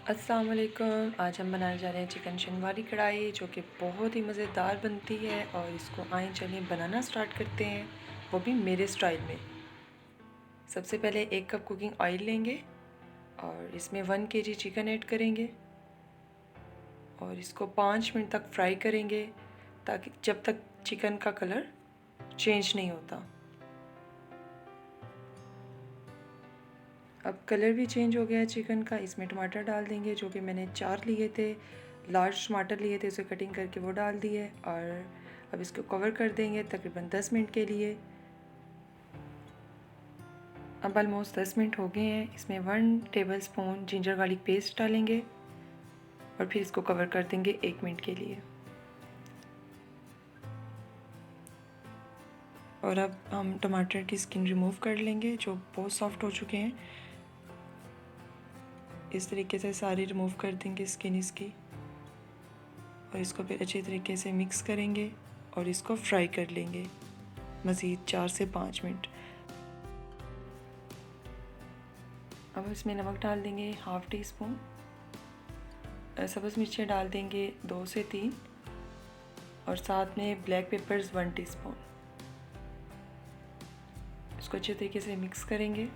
अस्सलाम वालेकुम। आज हम बनाने जा रहे हैं चिकन शनवारी कढ़ाई, जो कि बहुत ही मज़ेदार बनती है। और इसको आएँ चलिए बनाना स्टार्ट करते हैं, वो भी मेरे स्टाइल में। सबसे पहले 1 कप कुकिंग ऑयल लेंगे और इसमें 1 kg चिकन ऐड करेंगे और इसको 5 मिनट तक फ्राई करेंगे, ताकि जब तक चिकन का कलर चेंज नहीं होता। अब कलर भी चेंज हो गया है चिकन का। इसमें टमाटर डाल देंगे, जो कि मैंने 4 लिए थे, लार्ज टमाटर लिए थे, उसे कटिंग करके वो डाल दिए। और अब इसको कवर कर देंगे तकरीबन 10 मिनट के लिए। अब ऑलमोस्ट 10 मिनट हो गए हैं। इसमें 1 टेबलस्पून जिंजर गार्लिक पेस्ट डालेंगे और फिर इसको कवर कर देंगे 1 मिनट के लिए। और अब हम टमाटर की स्किन रिमूव कर लेंगे, जो बहुत सॉफ्ट हो चुके हैं। इस तरीके से सारी रिमूव कर देंगे स्किन इसकी, और इसको फिर अच्छे तरीके से मिक्स करेंगे और इसको फ्राई कर लेंगे मज़ीद 4 से 5 मिनट। अब इसमें नमक डाल देंगे 1/2 टीस्पून, सब्ज़ मिर्चें डाल देंगे 2 से 3, और साथ में ब्लैक पेपर्स 1 टीस्पून। इसको अच्छे तरीके से मिक्स करेंगे।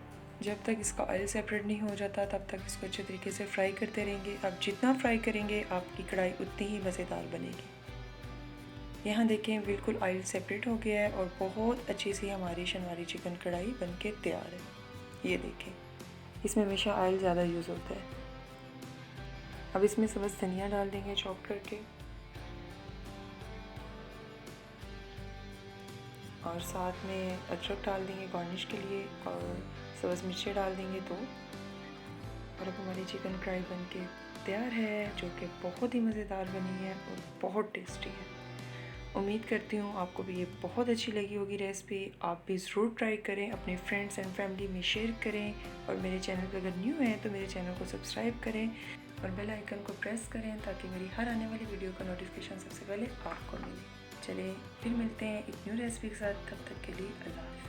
जब तक इसका ऑयल सेपरेट नहीं हो जाता तब तक इसको अच्छे तरीके से फ्राई करते रहेंगे। अब जितना फ्राई करेंगे आपकी कढ़ाई उतनी ही मज़ेदार बनेगी। यहाँ देखें बिल्कुल ऑयल सेपरेट हो गया है और बहुत अच्छी सी हमारी शनवारी चिकन कढ़ाई बनके तैयार है। ये देखें, इसमें हमेशा ऑयल ज़्यादा यूज़ होता है। अब इसमें सब्ज़ धनिया डाल देंगे चॉप करके, और साथ में अदरक डाल देंगे गार्निश के लिए, और सब्ज़ मिर्चें डाल देंगे 2। और अब हमारी चिकन कढ़ाई बनके तैयार है, जो कि बहुत ही मज़ेदार बनी है और बहुत टेस्टी है। उम्मीद करती हूँ आपको भी ये बहुत अच्छी लगी होगी रेसिपी। आप भी ज़रूर ट्राई करें, अपने फ्रेंड्स एंड फैमिली में शेयर करें, और मेरे चैनल पर अगर न्यू हैं तो मेरे चैनल को सब्सक्राइब करें और बेल आइकन को प्रेस करें, ताकि मेरी हर आने वाली वीडियो का नोटिफिकेशन सबसे पहले आपको मिले। चलिए फिर मिलते हैं एक न्यू रेसिपी के साथ, तब तक के लिए अल्लाह हाफ़िज़।